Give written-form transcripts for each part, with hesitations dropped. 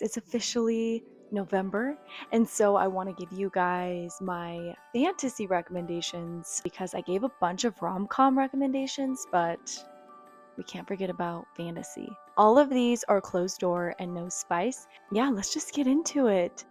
It's officially November, and so I want to give you guys my fantasy recommendations because I gave a bunch of rom-com recommendations, but we can't forget about fantasy. All of these are closed door and no spice. Yeah, let's just get into it.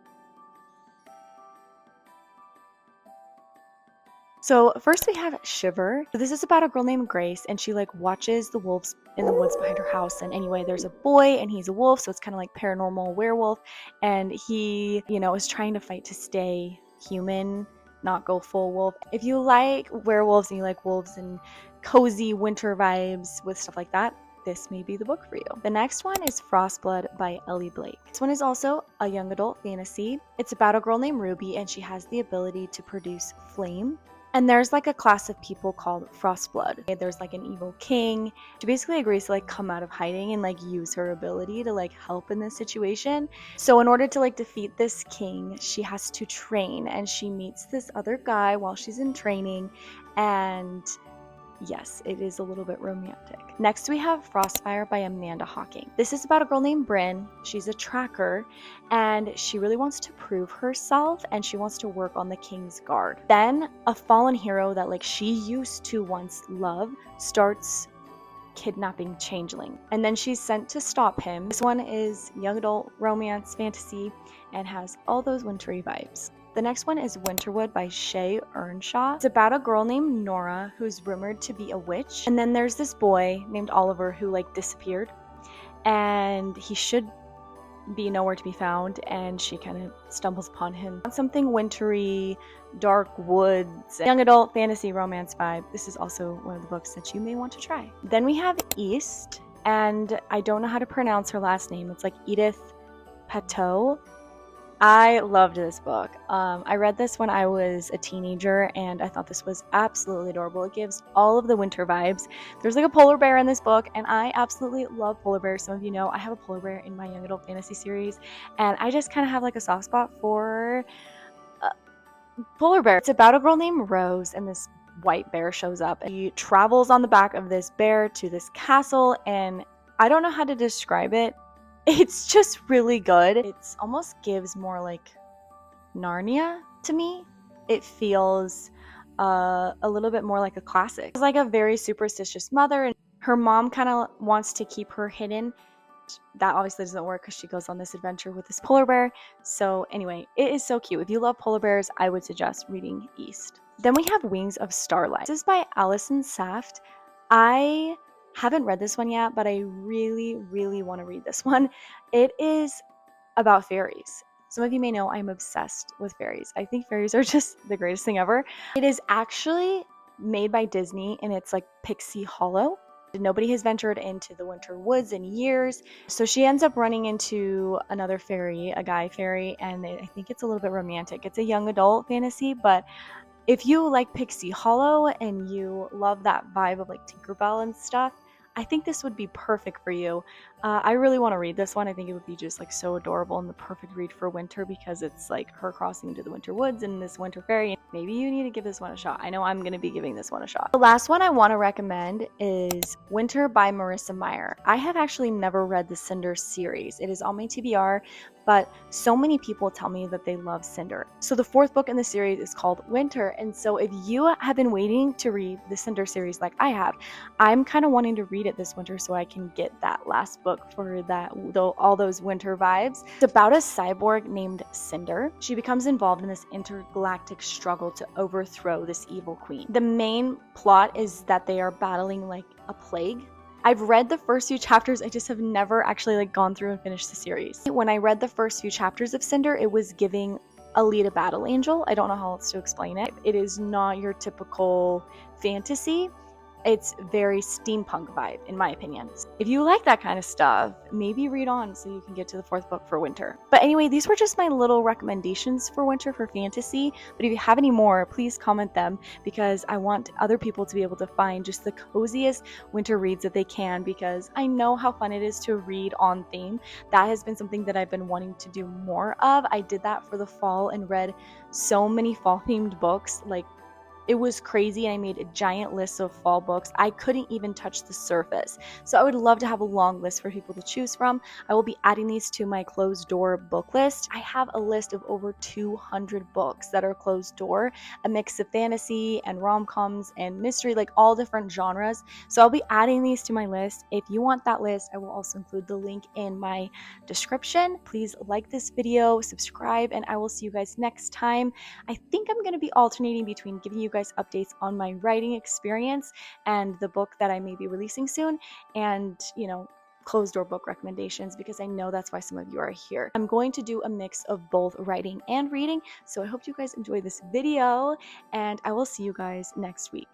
So first we have Shiver. So this is about a girl named Grace, and she like watches the wolves in the woods behind her house. And anyway, there's a boy and he's a wolf, so it's kind of like paranormal werewolf. And he, is trying to fight to stay human, not go full wolf. If you like werewolves and you like wolves and cozy winter vibes with stuff like that, this may be the book for you. The next one is Frostblood by Ellie Blake. This one is also a young adult fantasy. It's about a girl named Ruby, and she has the ability to produce flame. And there's like a class of people called Frostblood. There's like an evil king. She basically agrees to like come out of hiding and like use her ability to like help in this situation. So in order to like defeat this king, she has to train, and she meets this other guy while she's in training, and yes, it is a little bit romantic. Next, we have Frostfire by Amanda Hocking. This is about a girl named Bryn. She's a tracker, and she really wants to prove herself, and she wants to work on the King's Guard. Then, a fallen hero that like she used to once love starts kidnapping Changeling, and then she's sent to stop him. This one is young adult romance fantasy and has all those wintry vibes. The next one is Winterwood by Shay Earnshaw. It's about a girl named Nora who's rumored to be a witch. And then there's this boy named Oliver who like disappeared, and he should be nowhere to be found, and she kind of stumbles upon him. Something wintry, dark woods, young adult fantasy romance vibe. This is also one of the books that you may want to try. Then we have East, and I don't know how to pronounce her last name. It's like Edith Pateau. I loved this book. I read this when I was a teenager, and I thought this was absolutely adorable. It gives all of the winter vibes. There's like a polar bear in this book, and I absolutely love polar bears. Some of you know I have a polar bear in my young adult fantasy series, and I just kind of have like a soft spot for polar bear. It's about a girl named Rose, and this white bear shows up. He travels on the back of this bear to this castle, and I don't know how to describe it. It's just really good. It almost gives more like Narnia to me. It feels a little bit more like a classic. It's like a very superstitious mother, and her mom kind of wants to keep her hidden. That obviously doesn't work because she goes on this adventure with this polar bear. So anyway, it is so cute. If you love polar bears, I would suggest reading East. Then we have Wings of Starlight. This is by Allison Saft. I haven't read this one yet, but I really, really want to read this one. It is about fairies. Some of you may know I'm obsessed with fairies. I think fairies are just the greatest thing ever. It is actually made by Disney, and it's like Pixie Hollow. Nobody has ventured into the winter woods in years. So she ends up running into another fairy, a guy fairy, and I think it's a little bit romantic. It's a young adult fantasy, but if you like Pixie Hollow and you love that vibe of like Tinkerbell and stuff, I think this would be perfect for you. I really want to read this one. I think it would be just like so adorable and the perfect read for winter because it's like her crossing into the winter woods and this winter fairy. Maybe you need to give this one a shot. I know I'm going to be giving this one a shot. The last one I want to recommend is Winter by Marissa Meyer. I have actually never read the Cinder series. It is on my TBR, but so many people tell me that they love Cinder. So the fourth book in the series is called Winter, and so if you have been waiting to read the Cinder series like I have, I'm kind of wanting to read it this winter so I can get that last book for that, all those winter vibes. It's about a cyborg named Cinder. She becomes involved in this intergalactic struggle to overthrow this evil queen. The main plot is that they are battling like a plague. I've read the first few chapters, I just have never actually like gone through and finished the series. When I read the first few chapters of Cinder, it was giving Alita Battle Angel. I don't know how else to explain it. It is not your typical fantasy. It's very steampunk vibe, in my opinion. If you like that kind of stuff, maybe read on so you can get to the fourth book for winter. But anyway, these were just my little recommendations for winter for fantasy. But if you have any more, please comment them because I want other people to be able to find just the coziest winter reads that they can because I know how fun it is to read on theme. That has been something that I've been wanting to do more of. I did that for the fall and read so many fall themed books, like It was crazy, and I made a giant list of fall books. I couldn't even touch the surface. So I would love to have a long list for people to choose from. I will be adding these to my closed door book list. I have a list of over 200 books that are closed door, a mix of fantasy and rom-coms and mystery, like all different genres. So I'll be adding these to my list. If you want that list, I will also include the link in my description. Please like this video, subscribe, and I will see you guys next time. I think I'm going to be alternating between giving you guys updates on my writing experience and the book that I may be releasing soon, and, closed door book recommendations, because I know that's why some of you are here. I'm going to do a mix of both writing and reading, so I hope you guys enjoy this video, and I will see you guys next week.